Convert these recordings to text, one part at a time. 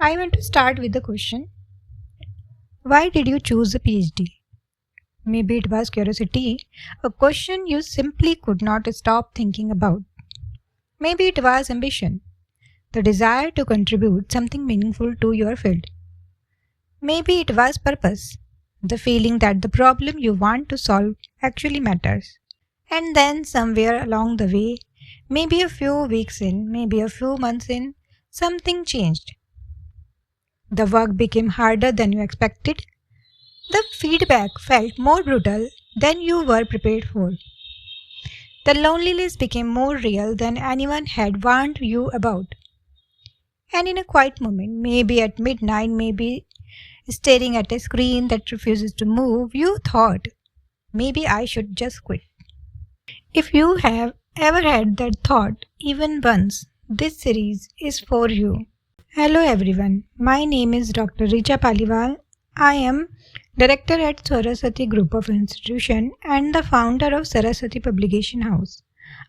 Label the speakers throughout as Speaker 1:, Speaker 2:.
Speaker 1: I want to start with the question, why did you choose a PhD? Maybe it was curiosity, a question you simply could not stop thinking about. Maybe it was ambition, the desire to contribute something meaningful to your field. Maybe it was purpose, the feeling that the problem you want to solve actually matters. And then somewhere along the way, maybe a few weeks in, maybe a few months in, something changed. The work became harder than you expected. The feedback felt more brutal than you were prepared for. The loneliness became more real than anyone had warned you about. And in a quiet moment, maybe at midnight, maybe staring at a screen that refuses to move, you thought, maybe I should just quit. If you have ever had that thought, even once, this series is for you. Hello everyone, my name is Dr. Richa Paliwal. I am Director at Saraswati Group of Institution and the founder of Saraswati Publication House.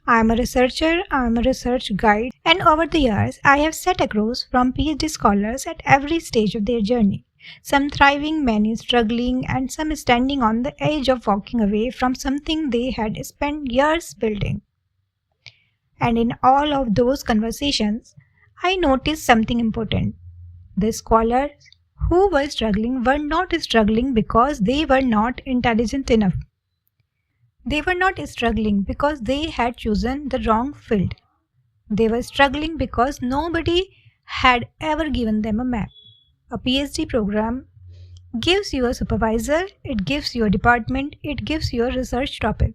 Speaker 1: I am a researcher, I am a research guide, and over the years I have sat across from PhD scholars at every stage of their journey. Some thriving, many struggling, and some standing on the edge of walking away from something they had spent years building. And in all of those conversations, I noticed something important. The scholars who were struggling were not struggling because they were not intelligent enough. They were not struggling because they had chosen the wrong field. They were struggling because nobody had ever given them a map. A PhD program gives you a supervisor, it gives you a department, it gives you a research topic.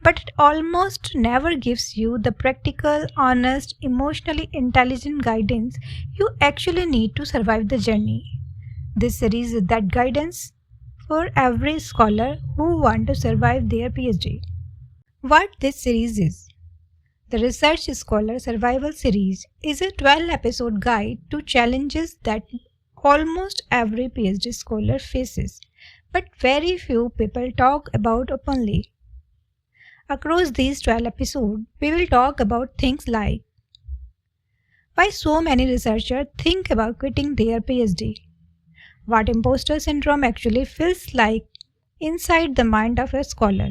Speaker 1: But it almost never gives you the practical, honest, emotionally intelligent guidance you actually need to survive the journey. This series is that guidance for every scholar who wants to survive their PhD. What this series is? The Research Scholar Survival Series is a 12-episode guide to challenges that almost every PhD scholar faces, but very few people talk about openly. Across these 12 episodes, we will talk about things like why so many researchers think about quitting their PhD, what imposter syndrome actually feels like inside the mind of a scholar,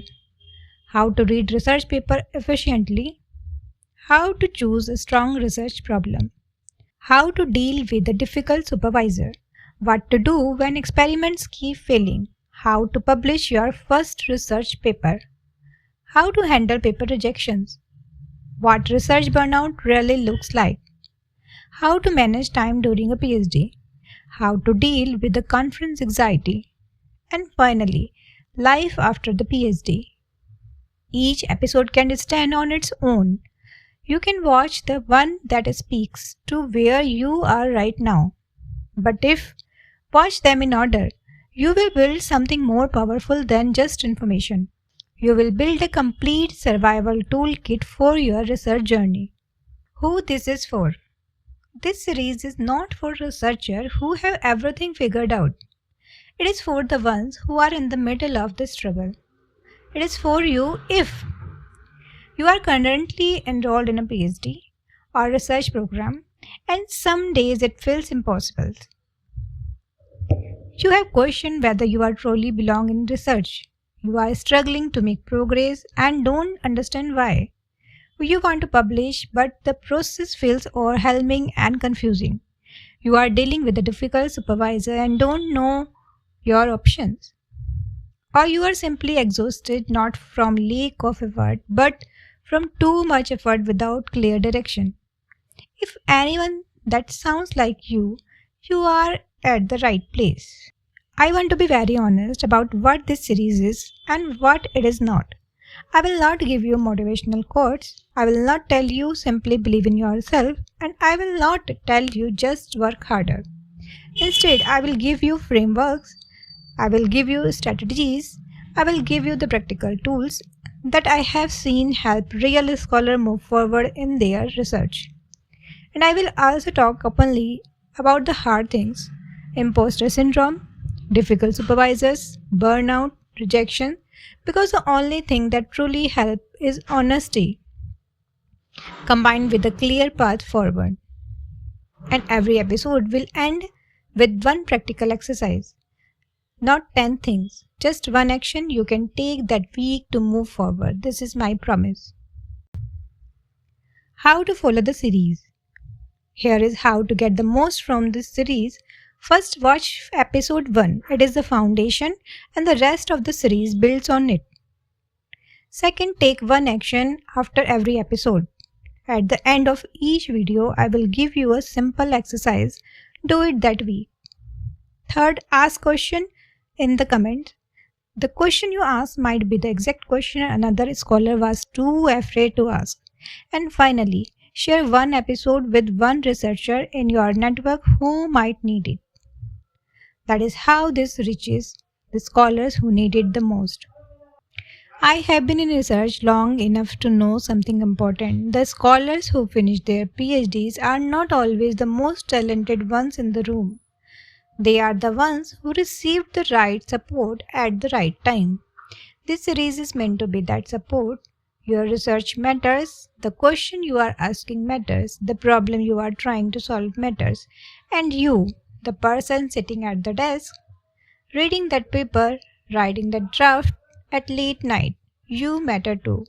Speaker 1: how to read research paper efficiently, how to choose a strong research problem, how to deal with a difficult supervisor, what to do when experiments keep failing, how to publish your first research paper, how to handle paper rejections, what research burnout really looks like, how to manage time during a PhD, how to deal with the conference anxiety, and finally, life after the PhD. Each episode can stand on its own. You can watch the one that speaks to where you are right now. But if watch them in order, you will build something more powerful than just information. You will build a complete survival toolkit for your research journey. Who this is for? This series is not for researchers who have everything figured out. It is for the ones who are in the middle of the struggle. It is for you if you are currently enrolled in a PhD or research program and some days it feels impossible. You have questioned whether you are truly belong in research. You are struggling to make progress and don't understand why. You want to publish, but the process feels overwhelming and confusing. You are dealing with a difficult supervisor and don't know your options. Or you are simply exhausted not from lack of effort, but from too much effort without clear direction. If anyone that sounds like you are at the right place. I want to be very honest about what this series is and what it is not. I will not give you motivational quotes. I will not tell you simply believe in yourself, and I will not tell you just work harder. Instead, I will give you frameworks, I will give you strategies, I will give you the practical tools that I have seen help real scholars move forward in their research. And I will also talk openly about the hard things, imposter syndrome, difficult supervisors, burnout, rejection, because the only thing that truly helps is honesty, combined with a clear path forward. And every episode will end with one practical exercise. Not 10 things, just one action you can take that week to move forward. This is my promise. How to follow the series. Here is how to get the most from this series. First, watch episode 1. It is the foundation and the rest of the series builds on it. Second, take one action after every episode. At the end of each video, I will give you a simple exercise. Do it that week. Third, ask question in the comments. The question you ask might be the exact question another scholar was too afraid to ask. And finally, share one episode with one researcher in your network who might need it. That is how this reaches the scholars who need it the most. I have been in research long enough to know something important. The scholars who finish their PhDs are not always the most talented ones in the room. They are the ones who received the right support at the right time. This series is meant to be that support. Your research matters, the question you are asking matters, the problem you are trying to solve matters, and you, the person sitting at the desk, reading that paper, writing that draft at late night, you matter too.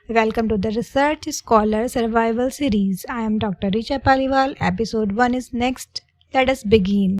Speaker 1: Welcome to the Research Scholar Survival Series. I am Dr. Richa Paliwal. Episode 1 is next. Let us begin.